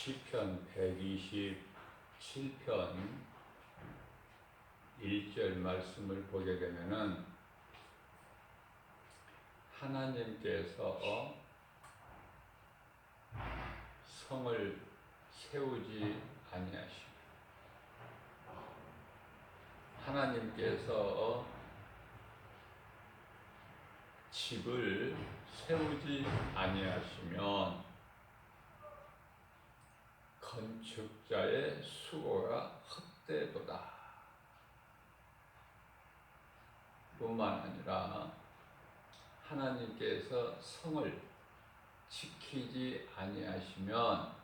시편 127편 1절 말씀을 보게 되면은 하나님께서 성을 세우지 아니하시고 하나님께서 집을 세우지 아니하시면 건축자의 수고가 헛되도다. 뿐만 아니라 하나님께서 성을 지키지 아니하시면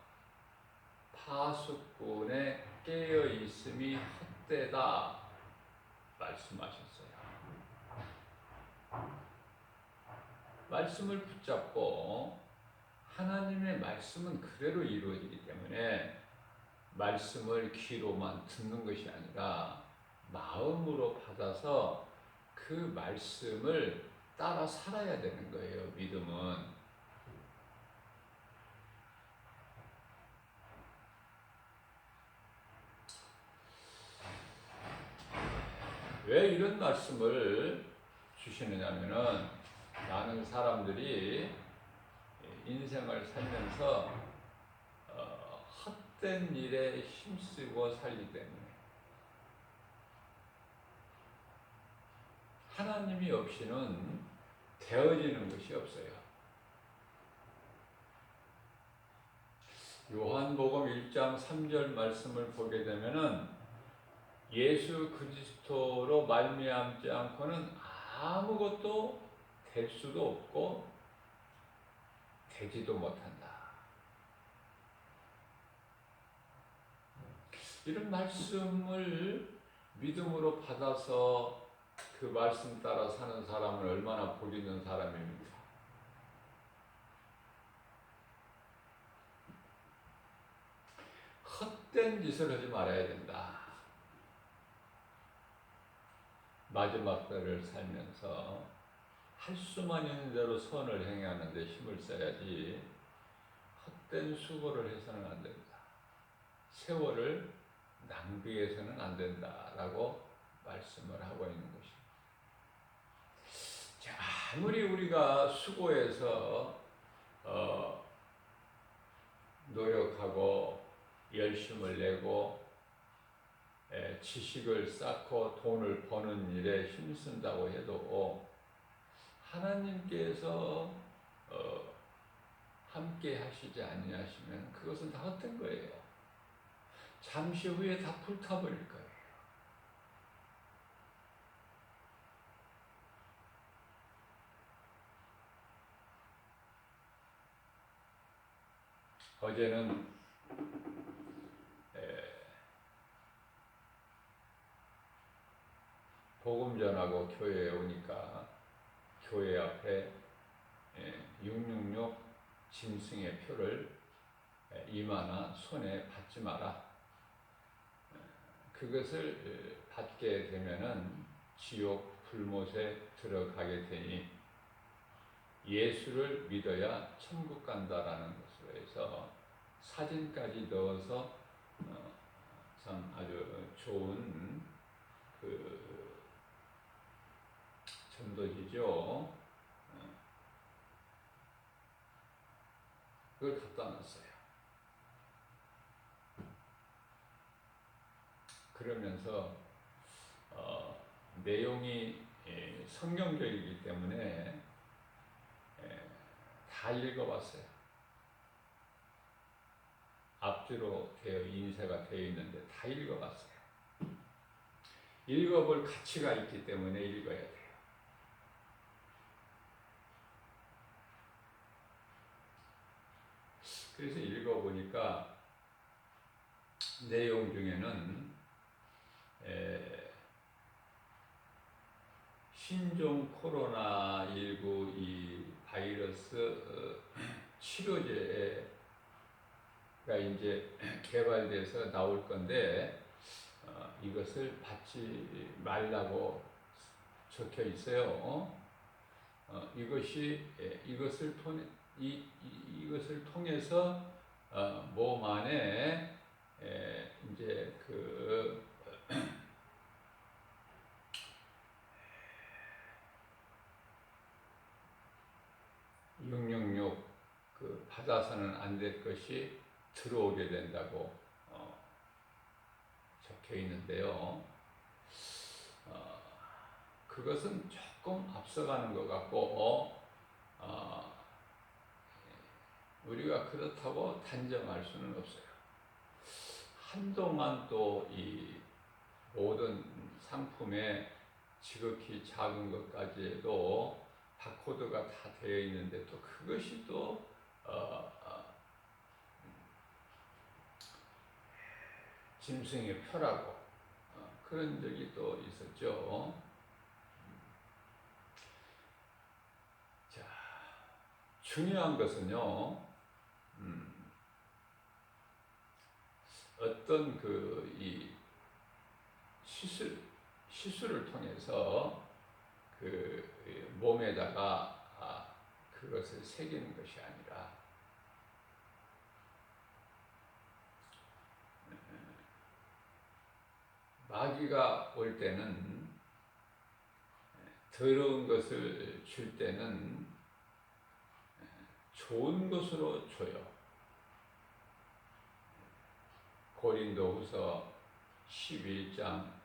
파수꾼의 깨어 있음이 헛되다 말씀하셨어요. 말씀을 붙잡고 하나님의 말씀은 그대로 이루어지기 때문에 말씀을 귀로만 듣는 것이 아니라 마음으로 받아서 그 말씀을 따라 살아야 되는 거예요. 믿음은. 왜 이런 말씀을 주시느냐면은 많은 사람들이 인생을 살면서 헛된 일에 힘쓰고 살기 때문에 하나님이 없이는 되어지는 것이 없어요. 요한복음 1장 3절 말씀을 보게 되면은 예수 그리스도로 말미암지 않고는 아무것도 될 수도 없고 되지도 못한다. 이런 말씀을 믿음으로 받아서 그 말씀 따라 사는 사람은 얼마나 복 있는 사람입니까? 헛된 짓을 하지 말아야 된다. 마지막 때를 살면서 할 수만 있는 대로 선을 행하는 데 힘을 써야지 헛된 수고를 해서는 안 된다. 세월을 낭비해서는 안 된다라고 말씀을 하고 있는 것입니다. 자, 아무리 우리가 수고해서 노력하고 열심을 내고 지식을 쌓고 돈을 버는 일에 힘쓴다고 해도 하나님께서 함께 하시지 아니하시면 그것은 다 헛된 거예요. 잠시 후에 다 불타버릴 거예요. 어제는 복음 전하고 교회에 오니까 교회 앞에 666 짐승의 표를 임하나 손에 받지 마라. 그것을 받게 되면은 지옥 불못에 들어가게 되니 예수를 믿어야 천국 간다라는 것으로 해서 사진까지 넣어서 참 아주 좋은 그 전도지죠. 그걸 갖다 놨어요. 그러면서 내용이 성경적이기 때문에 다 읽어봤어요. 앞뒤로 인쇄가 되어 있는데 다 읽어봤어요. 읽어볼 가치가 있기 때문에 읽어야 돼요. 그래서 읽어보니까 내용 중에는 신종 코로나19 이 바이러스 치료제가 이제 개발돼서 나올 건데 이것을 받지 말라고 적혀 있어요. 이것을 통해서 몸 안에 이제 그 666 그 받아서는 안 될 것이 들어오게 된다고 적혀 있는데요. 그것은 조금 앞서가는 것 같고 우리가 그렇다고 단정할 수는 없어요. 한동안 또 이 모든 상품에 지극히 작은 것까지 해도 바코드가 다 되어 있는데 또 그것이 또 짐승의 표라고 그런 적이 또 있었죠. 자, 중요한 것은요, 어떤 이 시술을 통해서 그 몸에다가 그것을 새기는 것이 아니라 마귀가 올 때는 더러운 것을 줄 때는 좋은 것으로 줘요. 고린도후서 11장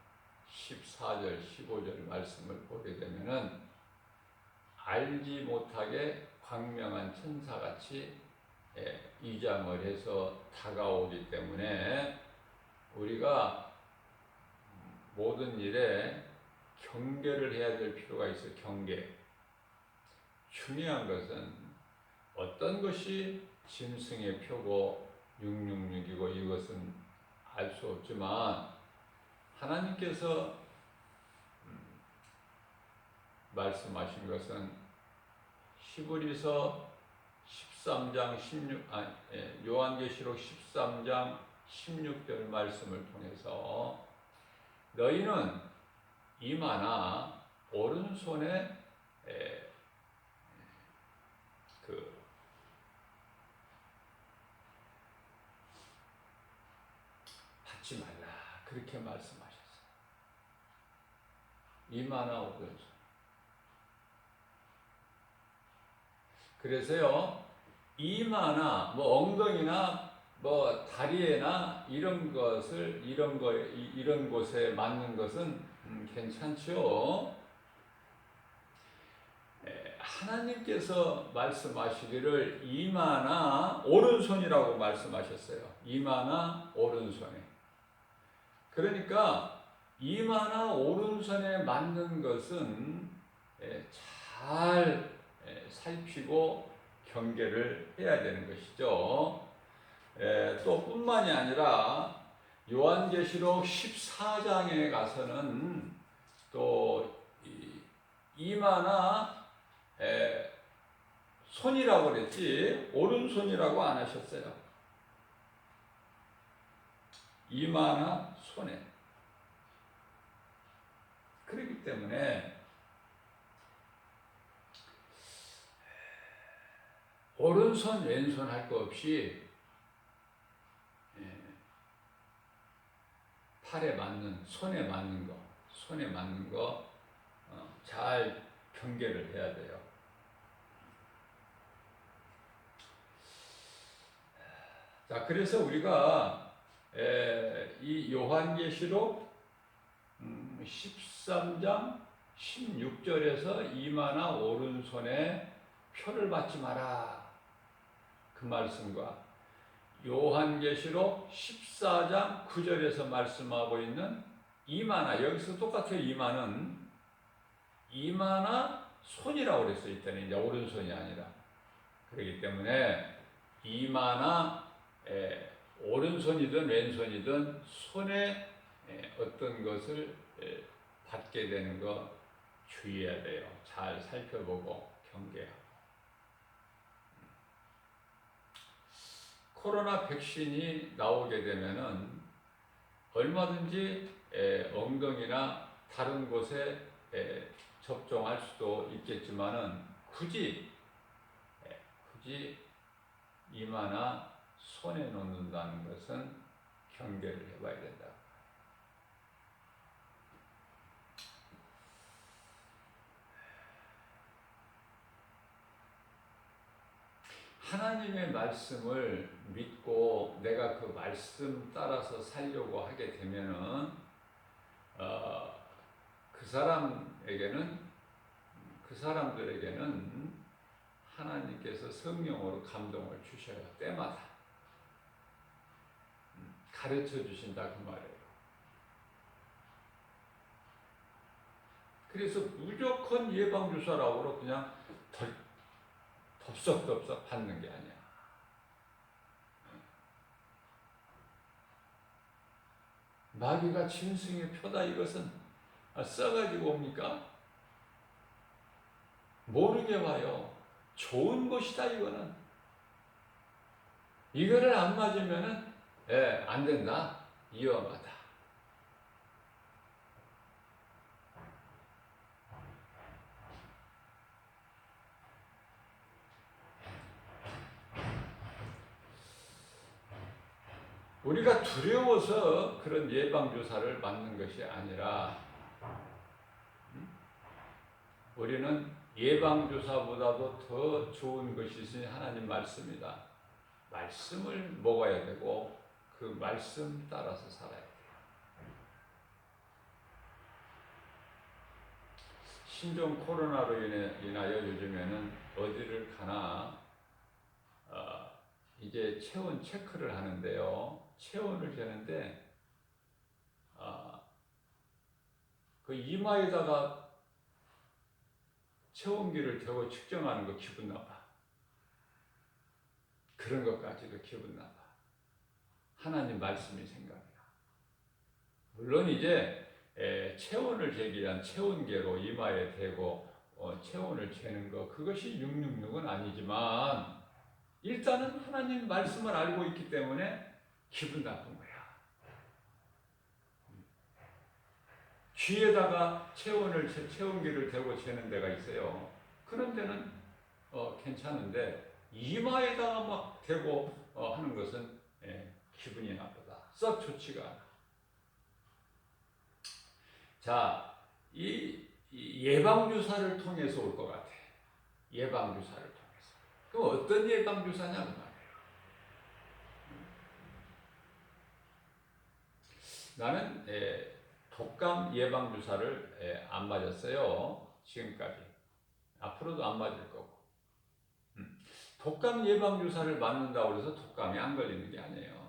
14절 15절 말씀을 보게 되면은 알지 못하게 광명한 천사같이 이장을 해서 다가오기 때문에 우리가 모든 일에 경계를 해야 될 필요가 있어요. 경계. 중요한 것은 어떤 것이 짐승의 표고 666이고 이것은 알 수 없지만 하나님께서 말씀하신 것은 히브리서 13장 16 요한계시록 13장 16절 말씀을 통해서 너희는 이마나 오른손에 받지 말라 그렇게 말씀하셨어요. 이마나 오른손. 그래서요 이마나 뭐 엉덩이나 뭐 다리에나 이런 곳에 맞는 것은 괜찮죠. 하나님께서 말씀하시기를 이마나 오른손이라고 말씀하셨어요. 이마나 오른손에. 그러니까 이마나 오른손에 맞는 것은 잘 살피고 경계를 해야 되는 것이죠. 또 뿐만이 아니라 요한계시록 14장에 가서는 또 이마나 손이라고 그랬지 오른손이라고 안 하셨어요. 이마나 손에. 그렇기 때문에 오른손 왼손 할 거 없이 팔에 맞는 손에 맞는 거 잘 경계를 해야 돼요. 자, 그래서 우리가 이 요한계시록 13장 16절에서 이마나 오른손에 표를 받지 마라 그 말씀과 요한계시록 14장 9절에서 말씀하고 있는 이마나, 여기서 똑같아요. 이마나 손이라고 그랬어요. 이때는 이제 오른손이 아니라. 그렇기 때문에 이마나 오른손이든 왼손이든 손에 어떤 것을 받게 되는 거 주의해야 돼요. 잘 살펴보고 경계하고. 코로나 백신이 나오게 되면은 얼마든지 엉덩이나 다른 곳에 접종할 수도 있겠지만은 굳이 이마나 손에 놓는다는 것은 경계를 해봐야 된다. 하나님의 말씀을 믿고 내가 그 말씀 따라서 살려고 하게 되면은 그 사람들에게는 하나님께서 성령으로 감동을 주셔요. 때마다 가르쳐 주신다 그 말이에요. 그래서 무조건 예방주사라고 그냥 덥석덥석 받는 게 아니야. 마귀가 짐승의 표다 이것은 써가지고 옵니까? 모르게 와요. 좋은 것이다 이거는. 이거를 안 맞으면은 안 된다. 위험하다. 우리가 두려워서 그런 예방주사를 맞는 것이 아니라 우리는 예방주사보다도 더 좋은 것이 있으니 하나님 말씀이다. 말씀을 먹어야 되고 그 말씀 따라서 살아야 돼요. 신종 코로나로 인하여 요즘에는 어디를 가나 이제 체온 체크를 하는데요. 체온을 재는데 그 이마에다가 체온기를 대고 측정하는 거 기분 나빠. 그런 것까지도 기분 나빠. 하나님 말씀이 생각나. 물론 이제 체온을 재기 위한 체온계로 이마에 대고 체온을 재는 거 그것이 666은 아니지만 일단은 하나님 말씀을 알고 있기 때문에 기분 나쁜 거야. 귀에다가 체온계를 대고 재는 데가 있어요. 그런 데는 괜찮은데 이마에다가 막 대고 하는 것은 기분이 나쁘다. 썩 좋지가 않아. 자, 이 예방주사를 통해서 올 것 같아. 예방주사를 통해서. 그럼 어떤 예방주사냐 그 말이에요. 나는 독감 예방주사를 안 맞았어요. 지금까지. 앞으로도 안 맞을 거고. 독감 예방주사를 맞는다고 해서 독감이 안 걸리는 게 아니에요.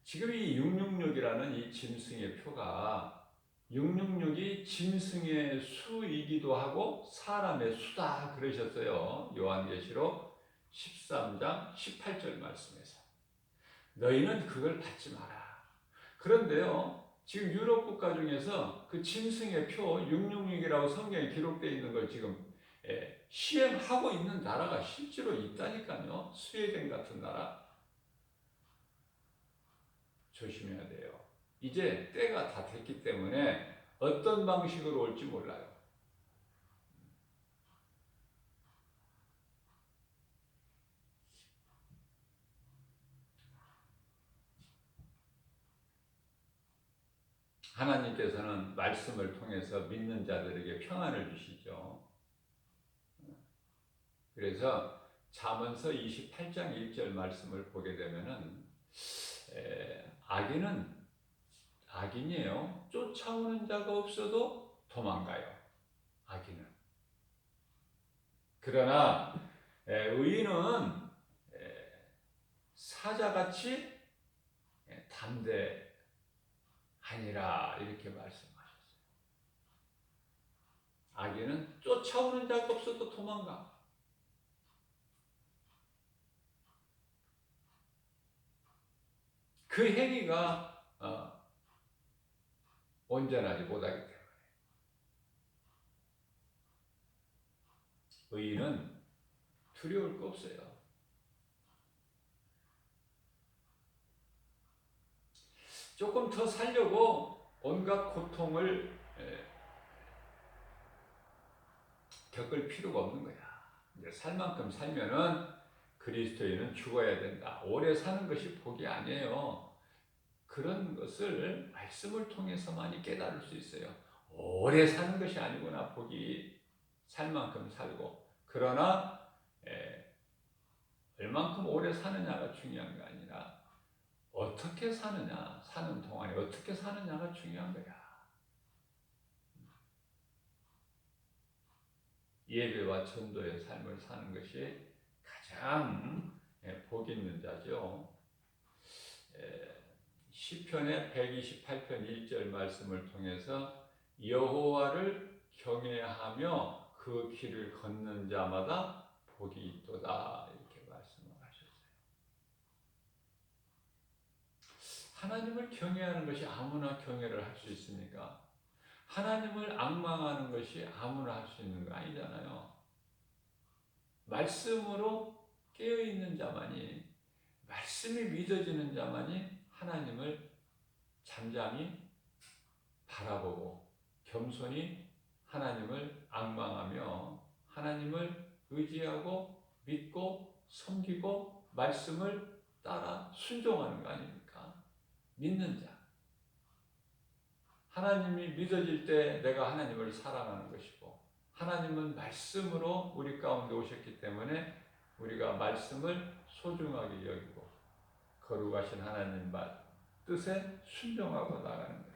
지금 이 666이라는 이 짐승의 표가 666이 짐승의 수이기도 하고 사람의 수다 그러셨어요. 요한계시록 13장 18절 말씀에서. 너희는 그걸 받지 마라. 그런데요. 지금 유럽 국가 중에서 그 짐승의 표 666이라고 성경에 기록되어 있는 걸 지금 시행하고 있는 나라가 실제로 있다니까요. 스웨덴 같은 나라. 조심해야 돼요. 이제 때가 다 됐기 때문에 어떤 방식으로 올지 몰라요. 하나님께서는 말씀을 통해서 믿는 자들에게 평안을 주시죠. 그래서 잠언서 28장 1절 말씀을 보게 되면은 악인이에요. 쫓아오는 자가 없어도 도망가요. 악인은. 그러나 의인은 사자같이 담대하니라 이렇게 말씀하셨어요. 악인은 쫓아오는 자가 없어도 도망가. 그 행위가 온전하지 못하기 때문에 의인은 두려울 거 없어요. 조금 더 살려고 온갖 고통을 겪을 필요가 없는 거야. 이제 살 만큼 살면은 그리스도인은 죽어야 된다. 오래 사는 것이 복이 아니에요. 그런 것을 말씀을 통해서만이 깨달을 수 있어요. 오래 사는 것이 아니구나, 복이. 살 만큼 살고. 그러나 얼만큼 오래 사느냐가 중요한 게 아니라 어떻게 사느냐, 사는 동안에 어떻게 사느냐가 중요한 거야. 예배와 전도의 삶을 사는 것이 가장 복 있는 자죠. 시편의 128편 1절 말씀을 통해서 여호와를 경외하며 그 길을 걷는 자마다 복이 있도다, 이렇게 말씀을 하셨어요. 하나님을 경외하는 것이 아무나 경외를 할 수 있습니까? 하나님을 앙망하는 것이 아무나 할 수 있는 거 아니잖아요. 말씀으로 깨어있는 자만이, 말씀이 믿어지는 자만이 하나님을 잠잠히 바라보고 겸손히 하나님을 앙망하며 하나님을 의지하고 믿고 섬기고 말씀을 따라 순종하는 거 아닙니까? 믿는 자. 하나님이 믿어질 때 내가 하나님을 사랑하는 것이고, 하나님은 말씀으로 우리 가운데 오셨기 때문에 우리가 말씀을 소중하게 여기고 거룩하신 하나님 뜻에 순종하고 나가는 거예요.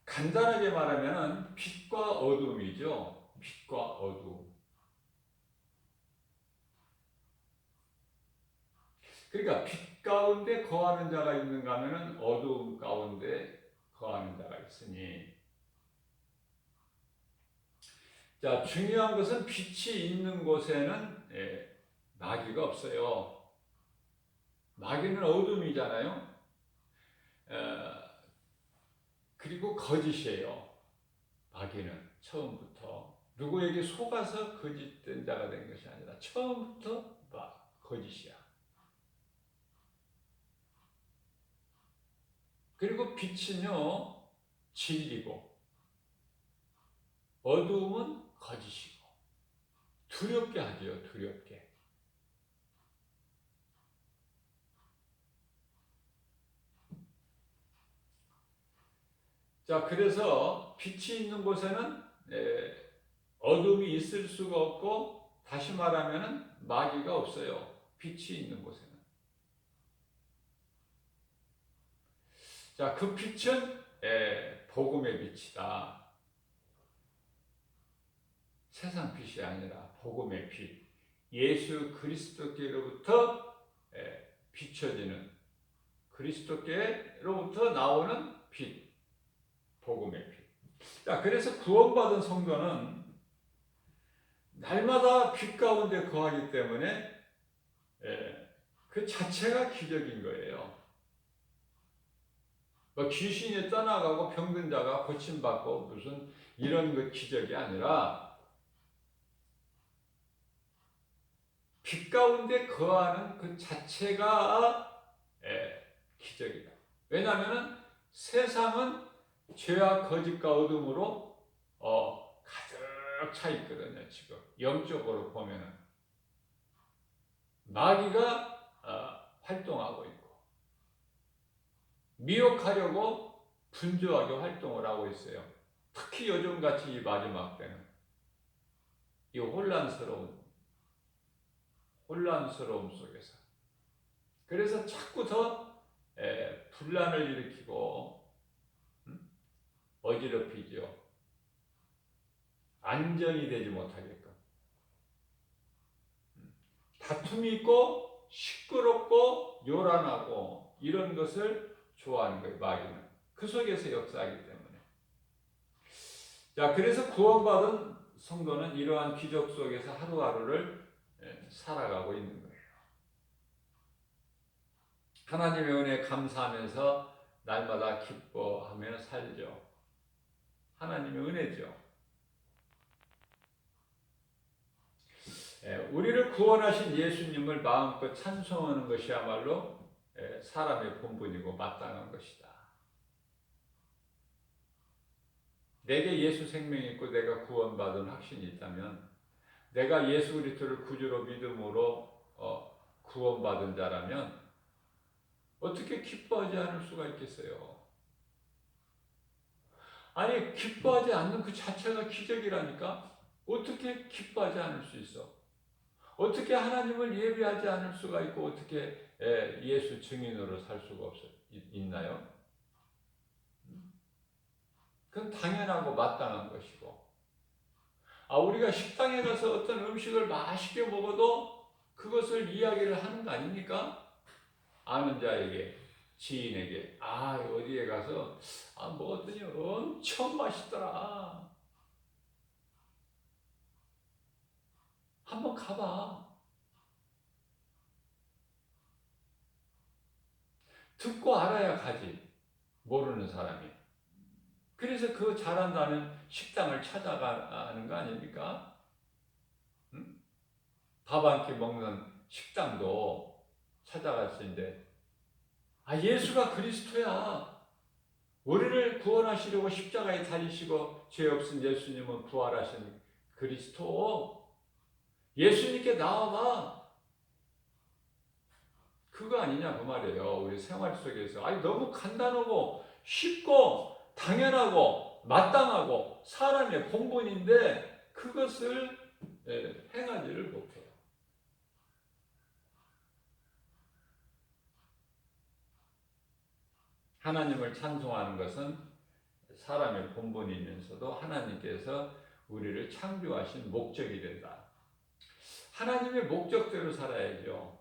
간단하게 말하면 빛과 어둠이죠. 빛과 어둠. 그러니까 빛 가운데 거하는 자가 있는가 하면 어둠 가운데 거하는 자가 있으니, 자, 중요한 것은 빛이 있는 곳에는 마귀가 없어요. 마귀는 어둠이잖아요. 그리고 거짓이에요. 마귀는 처음부터 누구에게 속아서 거짓된 자가 된 것이 아니라 처음부터 거짓이야. 그리고 빛은요 진리고 어두움은 거짓이고, 두렵게 하죠. 두렵게. 자, 그래서 빛이 있는 곳에는 어둠이 있을 수가 없고, 다시 말하면 마귀가 없어요. 빛이 있는 곳에는. 자, 그 빛은 복음의 빛이다. 세상 빛이 아니라 복음의 빛. 예수 그리스도께로부터 비춰지는, 그리스도께로부터 나오는 빛. 복음의 빛. 자, 그래서 구원받은 성도는 날마다 빛 가운데 거하기 때문에 그 자체가 기적인 거예요. 귀신이 떠나가고 병든 자가 고침받고 무슨 이런 그 기적이 아니라 빛 가운데 거하는 그 자체가 기적이다. 왜냐하면 세상은 죄와 거짓과 어둠으로 가득 차 있거든요. 지금 영적으로 보면은 마귀가 활동하고 있고 미혹하려고 분주하게 활동을 하고 있어요. 특히 요즘같이 이 마지막 때는 이 혼란스러움 속에서, 그래서 자꾸 더 분란을 일으키고 어지럽히죠. 안정이 되지 못하게끔 다툼이 있고 시끄럽고 요란하고 이런 것을 좋아하는 거예요. 마귀는 그 속에서 역사하기 때문에. 자, 그래서 구원받은 성도는 이러한 기적 속에서 하루하루를 살아가고 있는 거예요. 하나님의 은혜에 감사하면서 날마다 기뻐하며 살죠. 하나님의 은혜죠. 우리를 구원하신 예수님을 마음껏 찬송하는 것이야말로 사람의 본분이고 마땅한 것이다. 내게 예수 생명이 있고 내가 구원받은 확신이 있다면, 내가 예수 그리스도를 구주로 믿음으로 구원받은 자라면 어떻게 기뻐하지 않을 수가 있겠어요? 아니, 기뻐하지 않는 그 자체가 기적이라니까? 어떻게 기뻐하지 않을 수 있어? 어떻게 하나님을 예배하지 않을 수가 있고 어떻게 예수 증인으로 살 수가 있나요? 그건 당연하고 마땅한 것이고, 우리가 식당에 가서 어떤 음식을 맛있게 먹어도 그것을 이야기를 하는 거 아닙니까? 아는 자에게, 지인에게, 어디에 가서 먹었더니 엄청 맛있더라. 한번 가봐. 듣고 알아야 가지. 모르는 사람이. 그래서 그 잘한다는 식당을 찾아가는 거 아닙니까? 응? 밥 한 끼 먹는 식당도 찾아갔는데, 예수가 그리스도야. 우리를 구원하시려고 십자가에 달리시고 죄 없은 예수님은 부활하신 그리스도. 예수님께 나와봐. 그거 아니냐 그 말이에요. 우리 생활 속에서 너무 간단하고 쉽고 당연하고 마땅하고 사람의 본분인데 그것을 행하지를 못해요. 하나님을 찬송하는 것은 사람의 본분이면서도 하나님께서 우리를 창조하신 목적이 된다. 하나님의 목적대로 살아야죠.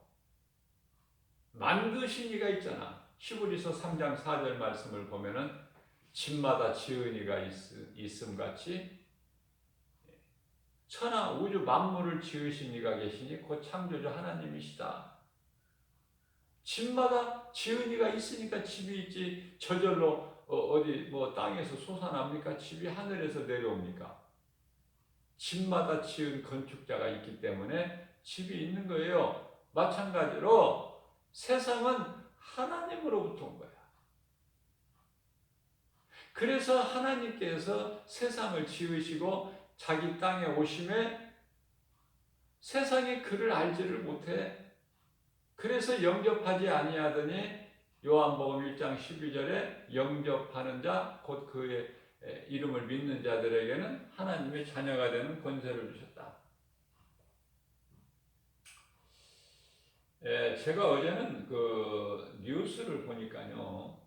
만드신 이가 있잖아. 히브리서 3장 4절 말씀을 보면은 집마다 지은 이가 있음 같이 천하 우주 만물을 지으신 이가 계시니 곧 창조주 하나님이시다. 집마다 지은 이가 있으니까 집이 있지. 저절로 어디 땅에서 솟아납니까? 집이 하늘에서 내려옵니까? 집마다 지은 건축자가 있기 때문에 집이 있는 거예요. 마찬가지로 세상은 하나님으로부터 온 거야. 그래서 하나님께서 세상을 지으시고 자기 땅에 오심에 세상이 그를 알지를 못해. 그래서 영접하지 아니하더니 요한복음 1장 12절에 영접하는 자 곧 그의 이름을 믿는 자들에게는 하나님의 자녀가 되는 권세를 주셨다. 제가 어제는 그 뉴스를 보니까요.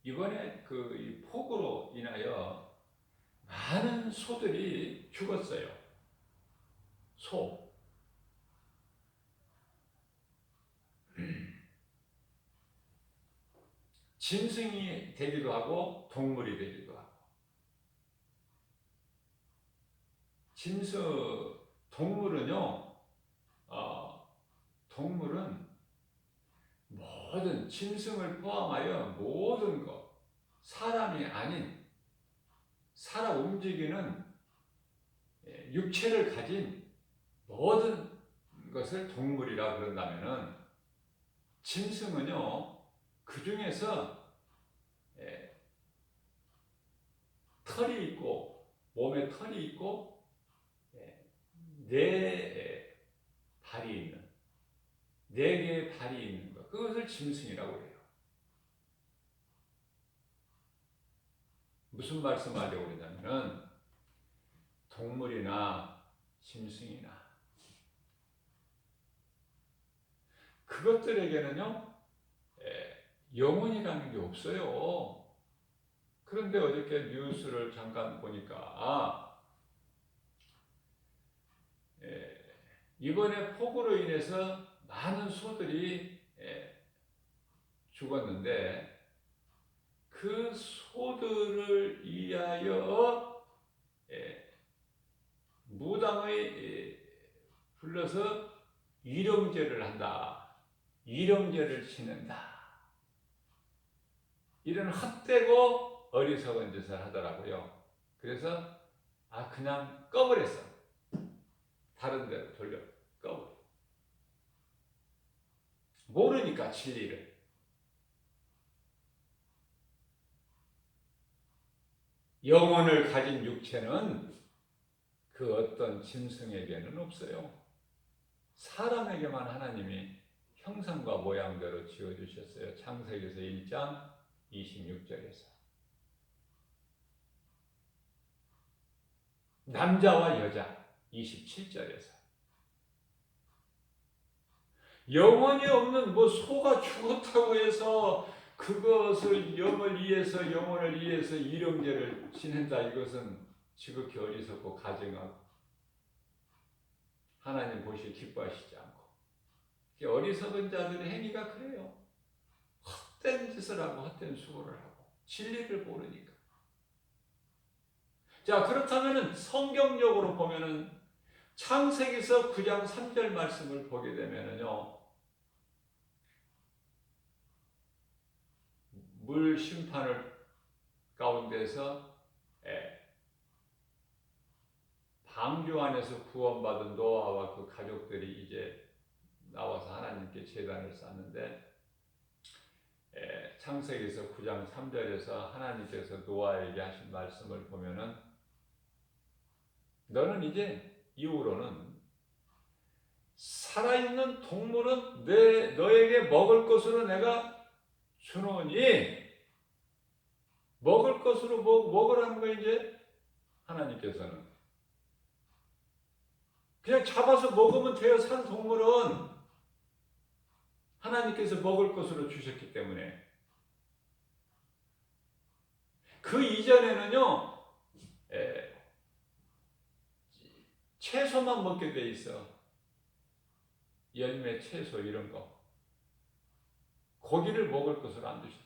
이번에 그 폭우로 인하여 많은 소들이 죽었어요. 소. 짐승이 되기도 하고 동물이 되기도 하고. 동물은요, 동물은 모든 짐승을 포함하여 모든 것, 사람이 아닌 살아 움직이는 육체를 가진 모든 것을 동물이라 그런다면은 짐승은요, 그 중에서 털이 있고 몸에 털이 있고 네 발이 있는 네 개의 발이 있는 것, 그것을 짐승이라고 해요. 무슨 말씀하려고 그러냐면은 동물이나 짐승이나 그것들에게는요 영혼이라는 게 없어요. 그런데 어저께 뉴스를 잠깐 보니까 이번에 폭우로 인해서 많은 소들이 죽었는데 그 소들을 위하여 무당의 불러서 이령제를 한다. 이령제를 지낸다. 이런 헛되고 어리석은 짓을 하더라고요. 그래서 그냥 꺼버렸어. 다른 데로 돌려 꺼버려. 모르니까 진리를. 영혼을 가진 육체는 그 어떤 짐승에게는 없어요. 사람에게만 하나님이 형상과 모양대로 지어주셨어요. 창세기에서 1장 26절에서. 남자와 여자 27절에서. 영혼이 없는 소가 죽었다고 해서 그것을 영을 이해해서 영혼을 이해해서 일형제를 지낸다. 이것은 지극히 어리석고 가증하고 하나님 보시기 기뻐하시지 않고 어리석은 자들의 행위가 그래요. 헛된 짓을 하고 헛된 수고를 하고 진리를 모르니까. 자, 그렇다면 성경적으로 보면은 창세기서 9장 3절 말씀을 보게 되면은요, 물 심판을 가운데서 방주 안에서 구원받은 노아와 그 가족들이 이제 나와서 하나님께 제단을 쌓는데, 창세기서 9장 3절에서 하나님께서 노아에게 하신 말씀을 보면은 너는 이제 이후로는 살아있는 동물은 너에게 먹을 것으로 내가 주노니, 먹을 것으로 먹으라는 거예요. 이제 하나님께서는 그냥 잡아서 먹으면 돼요. 산 동물은 하나님께서 먹을 것으로 주셨기 때문에. 그 이전에는요, 채소만 먹게 돼 있어. 열매, 채소 이런 거. 고기를 먹을 것으로 안 두셨어요.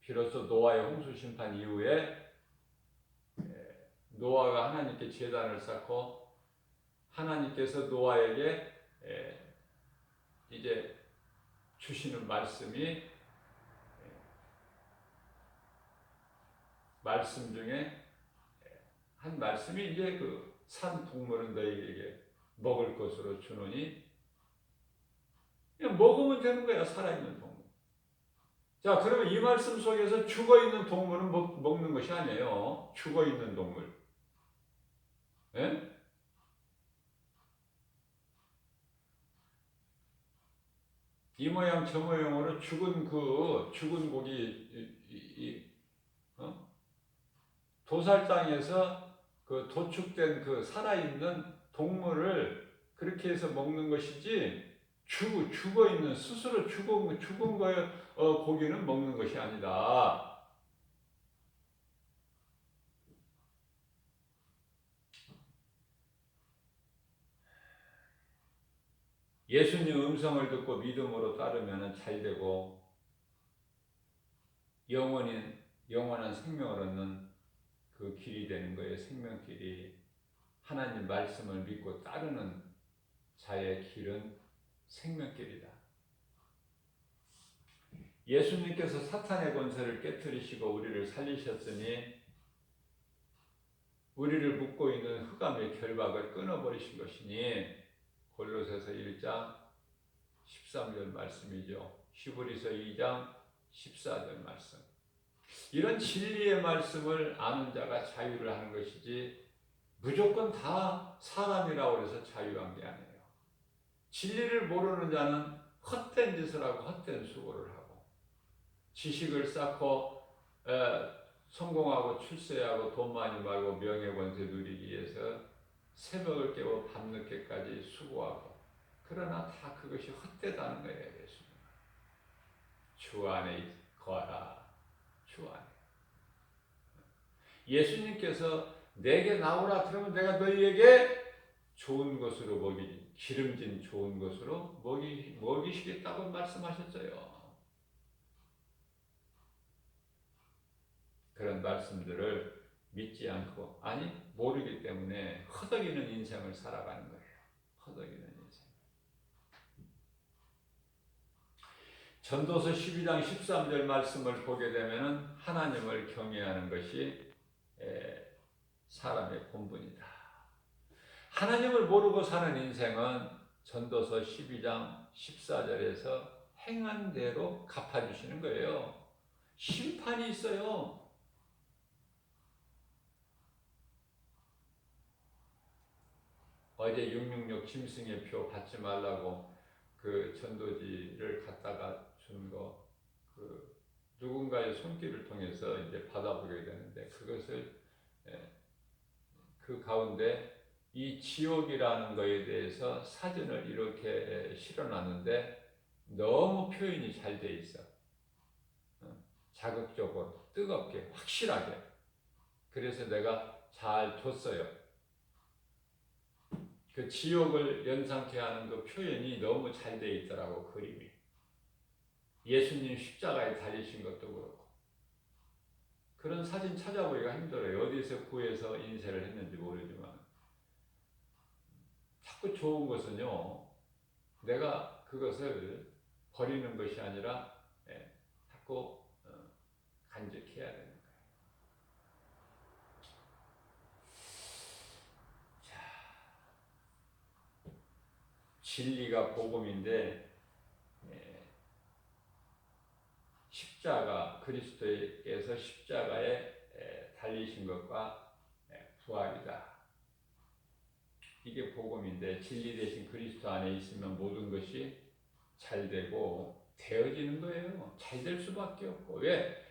비로소 노아의 홍수 심판 이후에 노아가 하나님께 제단을 쌓고 하나님께서 노아에게 이제 주시는 말씀이 말씀 중에 한 말씀이 이제 그 산 동물은 너희에게 먹을 것으로 주노니 그냥 먹으면 되는 거야. 살아있는 동물. 자, 그러면 이 말씀 속에서 죽어있는 동물은 먹는 것이 아니에요. 죽어있는 동물. 예? 이 모양 저 모양으로 죽은 고기, 도살장에서 그 도축된 그 살아있는 동물을 그렇게 해서 먹는 것이지, 죽어있는, 스스로 죽은 거에 고기는 먹는 것이 아니다. 예수님 음성을 듣고 믿음으로 따르면 잘되고 영원한 생명을 얻는 그 길이 되는 거예요. 생명길이. 하나님 말씀을 믿고 따르는 자의 길은 생명길이다. 예수님께서 사탄의 권세를 깨뜨리시고 우리를 살리셨으니 우리를 묶고 있는 흑암의 결박을 끊어버리신 것이니, 골로새서 1장 13절 말씀이죠. 히브리서 2장 14절 말씀. 이런 진리의 말씀을 아는 자가 자유를 하는 것이지 무조건 다 사람이라고 해서 자유한 게 아니에요. 진리를 모르는 자는 헛된 짓을 하고 헛된 수고를 하고 지식을 쌓고 성공하고 출세하고 돈 많이 벌고 명예권세 누리기 위해서 새벽을 깨워 밤늦게까지 수고하고, 그러나 다 그것이 헛되다는 거예요. 예수님은 주 안에 거하라. 주 안에. 예수님께서 내게 나오라 그러면 내가 너희에게 좋은 것으로 기름진 좋은 것으로 먹이시겠다고 말씀하셨어요. 그런 말씀들을 믿지 않고, 아니 모르기 때문에 허덕이는 인생을 살아가는 거예요. 허덕이는 인생. 전도서 12장 13절 말씀을 보게 되면 하나님을 경외하는 것이 사람의 본분이다. 하나님을 모르고 사는 인생은 전도서 12장 14절에서 행한 대로 갚아주시는 거예요. 심판이 있어요. 어제 666 짐승의 표 받지 말라고 그 전도지를 갖다가 준 거, 그 누군가의 손길을 통해서 이제 받아보게 되는데, 그것을 그 가운데 이 지옥이라는 거에 대해서 사진을 이렇게 실어놨는데 너무 표현이 잘 돼 있어. 자극적으로, 뜨겁게, 확실하게. 그래서 내가 잘 뒀어요. 그 지옥을 연상케 하는 그 표현이 너무 잘 돼 있더라고, 그림이. 예수님 십자가에 달리신 것도 그렇고. 그런 사진 찾아보기가 힘들어요. 어디서 구해서 인쇄를 했는지 모르지만. 자꾸 좋은 것은요, 내가 그것을 버리는 것이 아니라 자꾸 간직해야 되는 거예요. 자, 진리가 복음인데, 십자가, 그리스도께서 십자가에 달리신 것과 부활이다. 이게 복음인데, 진리 대신 그리스도 안에 있으면 모든 것이 잘 되고 되어지는 거예요. 잘 될 수밖에 없고. 왜?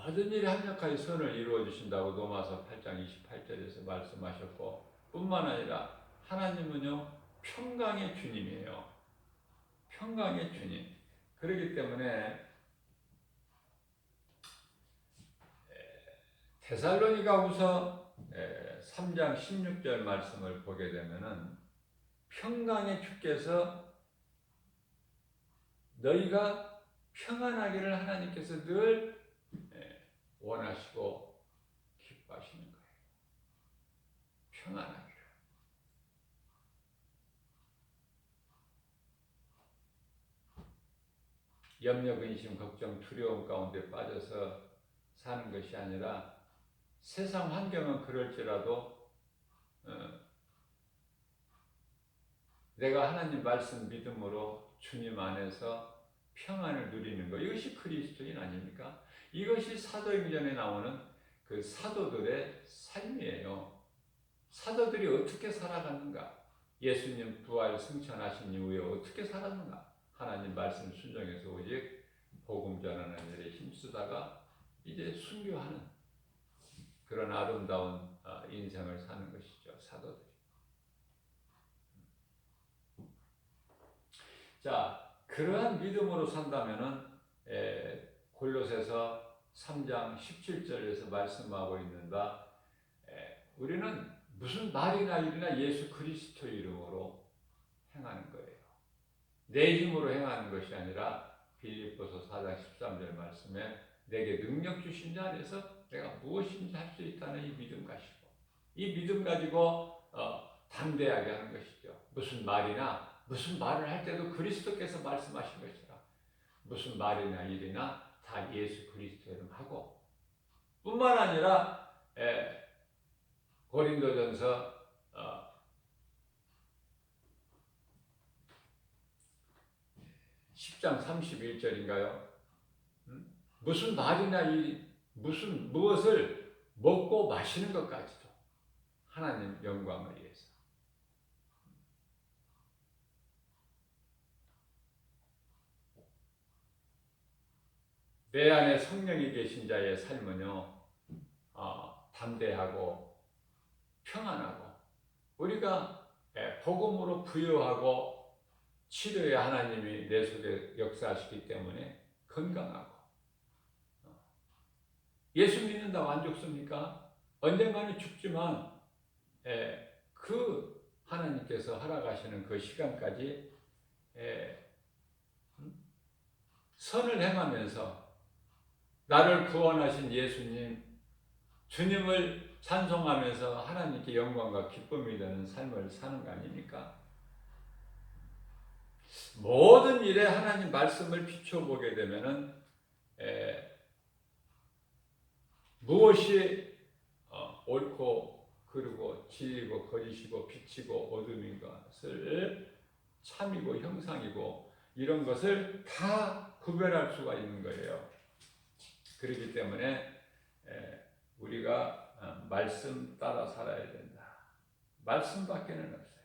모든 일이 합력하여 선을 이루어 주신다고 로마서 8장 28절에서 말씀하셨고, 뿐만 아니라 하나님은요, 평강의 주님이에요. 평강의 주님. 그렇기 때문에 데살로니가후서 3장 16절 말씀을 보게 되면은, 평강의 주께서 너희가 평안하기를 하나님께서 늘 원하시고 기뻐하시는 거예요. 평안하기를. 염려, 근심, 걱정, 두려움 가운데 빠져서 사는 것이 아니라, 세상 환경은 그럴지라도 내가 하나님 말씀 믿음으로 주님 안에서 평안을 누리는 것, 이것이 그리스도인 아닙니까? 이것이 사도행전에 나오는 그 사도들의 삶이에요. 사도들이 어떻게 살아갔는가? 예수님 부활 승천하신 이후에 어떻게 살았는가? 하나님 말씀 순종해서 오직 복음 전하는 일에 힘쓰다가 이제 순교하는 그런 아름다운 인생을 사는 것이죠, 사도들이. 자, 그러한 믿음으로 산다면은 골로새서 3장 17절에서 말씀하고 있는 바, 우리는 무슨 말이나 일이나 예수 그리스도 이름으로 행하는 거예요. 내 힘으로 행하는 것이 아니라 빌립보서 4장 13절 말씀에 내게 능력 주신 자 안에서 내가 무엇인지 할 수 있다는 이 믿음 가지고, 이 믿음 가지고 담대하게 하는 것이죠. 무슨 말이나 무슨 말을 할 때도 그리스도께서 말씀하신 것이라, 무슨 말이나 일이나 다 예수 그리스도 이름 하고, 뿐만 아니라 고린도전서 10장 31절인가요? 무슨 말이나 일, 무엇을 먹고 마시는 것까지도 하나님 영광을 위해서. 내 안에 성령이 계신 자의 삶은요, 담대하고 평안하고, 우리가 복음으로 부유하고 치료에 하나님이 내 속에 역사하시기 때문에 건강하고. 예수 믿는다고 안 죽습니까? 언젠가는 죽지만 그 하나님께서 허락하시는 그 시간까지 선을 행하면서 나를 구원하신 예수님, 주님을 찬송하면서 하나님께 영광과 기쁨이 되는 삶을 사는 거 아닙니까? 모든 일에 하나님 말씀을 비춰보게 되면은 무엇이 옳고 그르고 진리고 거짓이고 빛이고 어둠인 것을, 참이고 형상이고 이런 것을 다 구별할 수가 있는 거예요. 그렇기 때문에 우리가 말씀 따라 살아야 된다. 말씀밖에는 없어요.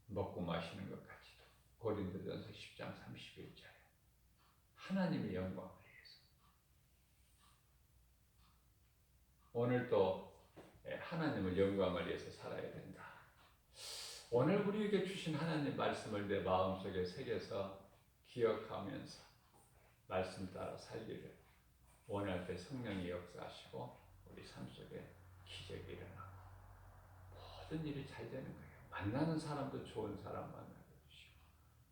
먹고 마시는 것까지도 고린도전서 10장 31절에 하나님의 영광을 위해서 오늘도 하나님의 영광을 위해서 살아야 된다. 오늘 우리에게 주신 하나님 말씀을 내 마음속에 새겨서 기억하면서 말씀 따라 살기를 원할 때 성령이 역사하시고 우리 삶 속에 기적이 일어나고 모든 일이 잘 되는 거예요. 만나는 사람도 좋은 사람 만나게 주시고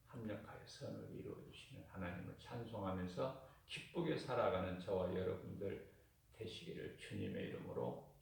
합력하여 선을 이루어 주시는 하나님을 찬송하면서 기쁘게 살아가는 저와 여러분들 되시기를 주님의 이름으로